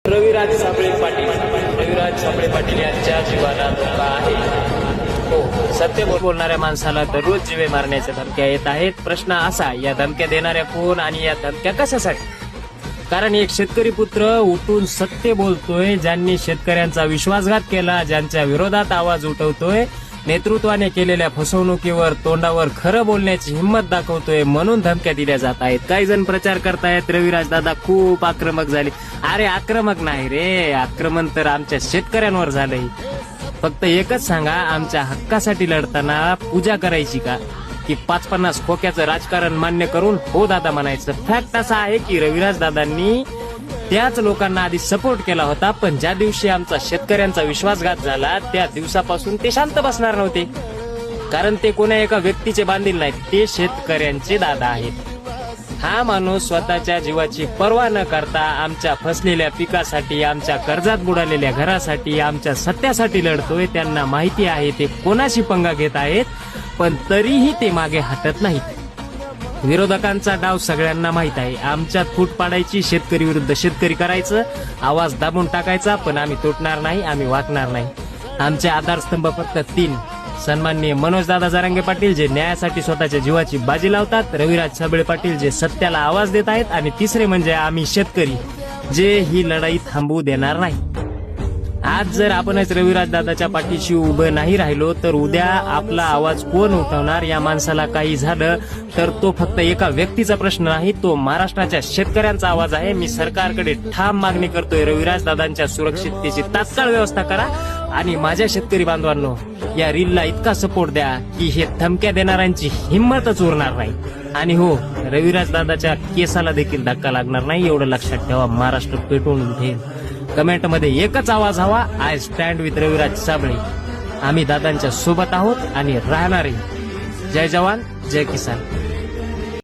रविराज साबळे पाटील यांच्या जीवाला धोका आहे. हो, सत्य बोलणाऱ्या माणसाला दररोज जीवे मारण्याच्या धमक्या येत आहेत. प्रश्न असा, या धमक्या देणाऱ्या कोण आणि या धमक्या कशासाठी? कारण एक शेतकरी पुत्र उठून सत्य बोलतोय, ज्यांनी शेतकऱ्यांचा विश्वासघात केला, ज्यांच्या विरोधात आवाज उठवतोय, नेतृत्वाने केलेल्या फसवणुकीवर तोंडावर खरं बोलण्याची हिंमत दाखवतोय, म्हणून धमक्या दिल्या जात आहेत. काही जण प्रचार करतायत रविराज दादा खूप आक्रमक झाले. अरे आक्रमक नाही रे, आक्रमण तर आमच्या शेतकऱ्यांवर झालंय. फक्त एकच सांगा, आमच्या हक्कासाठी लढताना पूजा करायची का की 5-50 खोक्याचं राजकारण मान्य करून हो दादा म्हणायचं? फॅक्ट असा आहे की रविराज दादांनी त्याच लोकांना आधी सपोर्ट केला होता, पण ज्या दिवशी आमचा शेतकऱ्यांचा विश्वासघात झाला त्या दिवसापासून ते शांत बसणार नव्हते. कारण ते कोणा एका व्यक्तीचे बांधील नाहीत, ते शेतकऱ्यांचे दादा आहेत. हा माणूस स्वतःच्या जीवाची पर्वा न करता आमच्या फसलेल्या पिकासाठी, आमच्या कर्जात बुडालेल्या घरासाठी, आमच्या सत्यासाठी लढतोय. त्यांना माहिती आहे ते कोणाशी पंगा घेत आहेत, पण तरीही ते मागे हटत नाहीत. विरोधकांचा डाव सगळ्यांना माहित आहे. आमच्यात फूट पाडायची, शेतकरी विरुद्ध शेतकरी करायचं, आवाज दाबून टाकायचा, पण आम्ही तुटणार नाही, आम्ही वाकणार नाही. आमचे आधारस्तंभ फक्त 3: सन्माननीय मनोजदादा जरांगे पाटील, जे न्यायासाठी स्वतःच्या जीवाची बाजी लावतात, रविराज साबळे पाटील, जे सत्याला आवाज देत आहेत, आणि तिसरे म्हणजे आम्ही शेतकरी, जे ही लढाई थांबवू देणार नाही. आज जर आपणच रविराज दादाच्या पाठीशी उभं नाही राहिलो तर उद्या आपला आवाज कोण उठवणार? या माणसाला काही झालं तर तो फक्त एका व्यक्तीचा प्रश्न नाही, तो महाराष्ट्राच्या शेतकऱ्यांचा आवाज आहे. मी सरकारकडे ठाम मागणी करतोय, रविराज दादांच्या सुरक्षिततेची तात्काळ व्यवस्था करा. आणि माझ्या शेतकरी बांधवांनो, या रीलला इतका सपोर्ट द्या की हे धमक्या देणाऱ्यांची हिंमतच उरणार नाही. आणि हो, रविराज दादाच्या केसाला देखील धक्का लागणार नाही, एवढं लक्षात ठेवा. महाराष्ट्र पेटवून उठेल. कमेंट मध्ये एकच आवाज हवा, I stand with Raviraj Sable. आम्ही दादांच्या सोबत आहोत आणि राहणार आहे. जय जवान, जय किसान.